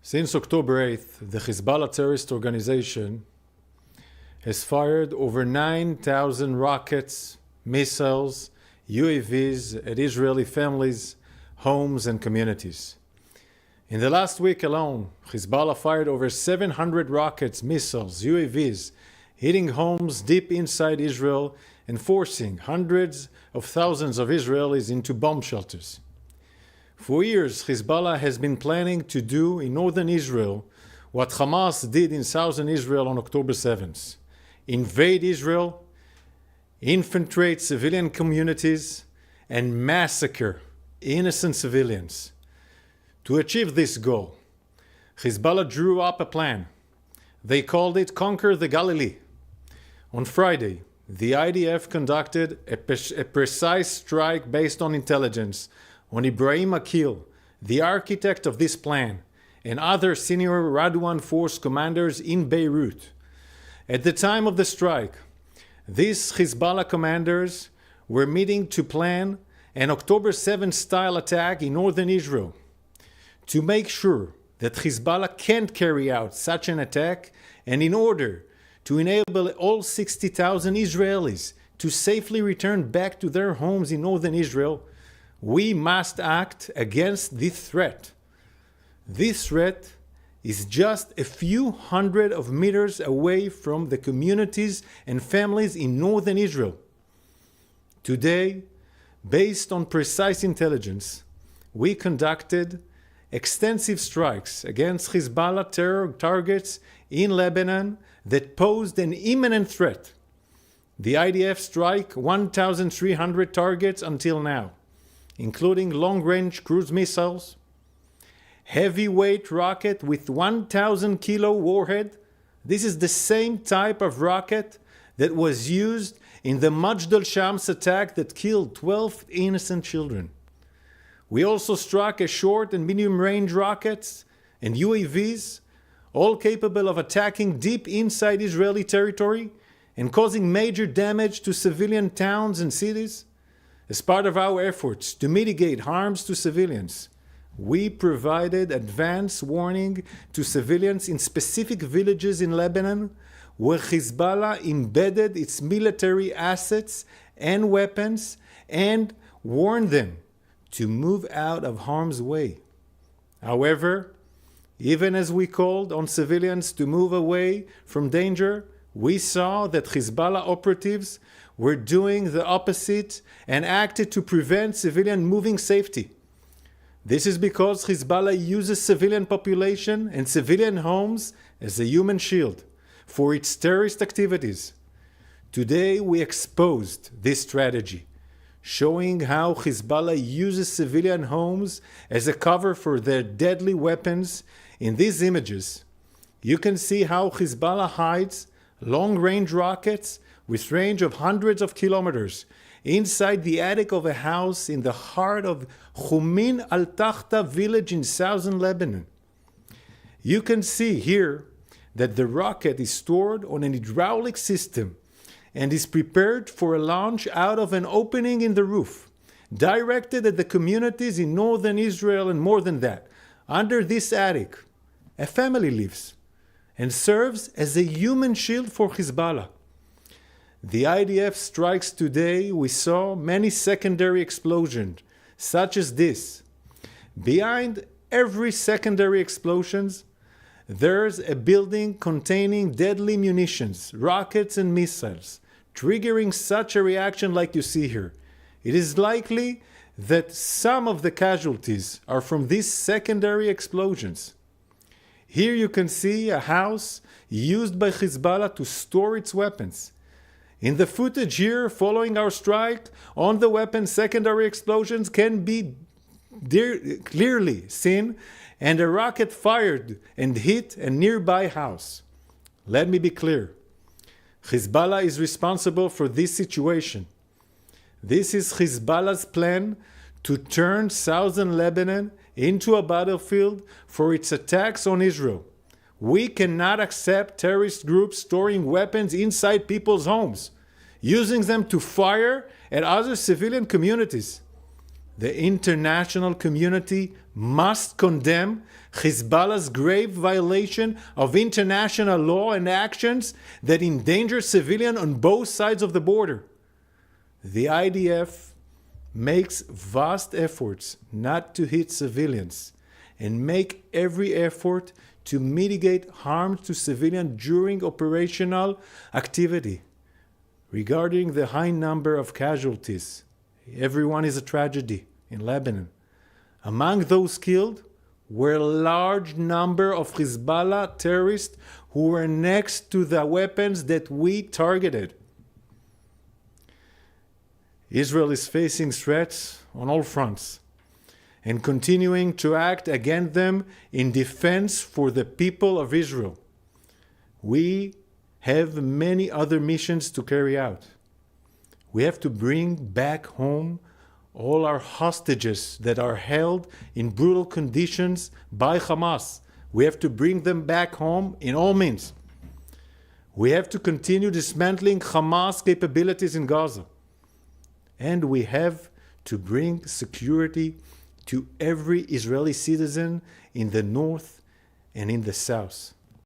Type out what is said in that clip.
Since October 8th, the Hezbollah terrorist organization has fired over 9,000 rockets, missiles, UAVs at Israeli families, homes, and communities. In the last week alone, Hezbollah fired over 700 rockets, missiles, UAVs, hitting homes deep inside Israel and forcing hundreds of thousands of Israelis into bomb shelters. For years, Hezbollah has been planning to do in northern Israel what Hamas did in southern Israel on October 7th. Invade Israel, infiltrate civilian communities, and massacre innocent civilians. To achieve this goal, Hezbollah drew up a plan. They called it Conquer the Galilee. On Friday, the IDF conducted a precise strike based on intelligence on Ibrahim Akil, the architect of this plan, and other senior Radwan force commanders in Beirut. At the time of the strike, these Hezbollah commanders were meeting to plan an October 7th style attack in northern Israel. To make sure that Hezbollah can't carry out such an attack, and in order to enable all 60,000 Israelis to safely return back to their homes in northern Israel, we must act against this threat. This threat is just a few hundred of meters away from the communities and families in northern Israel. Today, based on precise intelligence, we conducted extensive strikes against Hezbollah terror targets in Lebanon that posed an imminent threat. The IDF struck 1,300 targets until now, including long-range cruise missiles, heavyweight rocket with 1,000 kilo warhead. This is the same type of rocket that was used in the Majdal Shams attack that killed 12 innocent children. We also struck a short and medium-range rockets and UAVs, all capable of attacking deep inside Israeli territory and causing major damage to civilian towns and cities. As part of our efforts to mitigate harms to civilians, we provided advance warning to civilians in specific villages in Lebanon where Hezbollah embedded its military assets and weapons and warned them to move out of harm's way. However, even as we called on civilians to move away from danger, we saw that Hezbollah operatives were doing the opposite and acted to prevent civilian moving safety. This is because Hezbollah uses civilian population and civilian homes as a human shield for its terrorist activities. Today we exposed this strategy, showing how Hezbollah uses civilian homes as a cover for their deadly weapons. In these images, you can see how Hezbollah hides long-range rockets with range of hundreds of kilometers inside the attic of a house in the heart of Khumin al-Takhta village in southern Lebanon. You can see here that the rocket is stored on an hydraulic system and is prepared for a launch out of an opening in the roof, directed at the communities in northern Israel. And more than that, under this attic, a family lives and serves as a human shield for Hezbollah. The IDF strikes today, we saw many secondary explosions, such as this. Behind every secondary explosions, there's a building containing deadly munitions, rockets and missiles, triggering such a reaction like you see here. It is likely that some of the casualties are from these secondary explosions. Here you can see a house used by Hezbollah to store its weapons. In the footage here following our strike on the weapon, secondary explosions can be clearly seen, and a rocket fired and hit a nearby house. Let me be clear. Hezbollah is responsible for this situation. This is Hezbollah's plan to turn southern Lebanon into a battlefield for its attacks on Israel. We cannot accept terrorist groups storing weapons inside people's homes, using them to fire at other civilian communities. The international community must condemn Hezbollah's grave violation of international law and actions that endanger civilians on both sides of the border. The IDF makes vast efforts not to hit civilians and make every effort to mitigate harm to civilians during operational activity. Regarding the high number of casualties, everyone is a tragedy in Lebanon. Among those killed were a large number of Hezbollah terrorists who were next to the weapons that we targeted. Israel is facing threats on all fronts and continuing to act against them in defense for the people of Israel. We have many other missions to carry out. We have to bring back home all our hostages that are held in brutal conditions by Hamas. We have to bring them back home in all means. We have to continue dismantling Hamas capabilities in Gaza. And we have to bring security to every Israeli citizen in the north and in the south.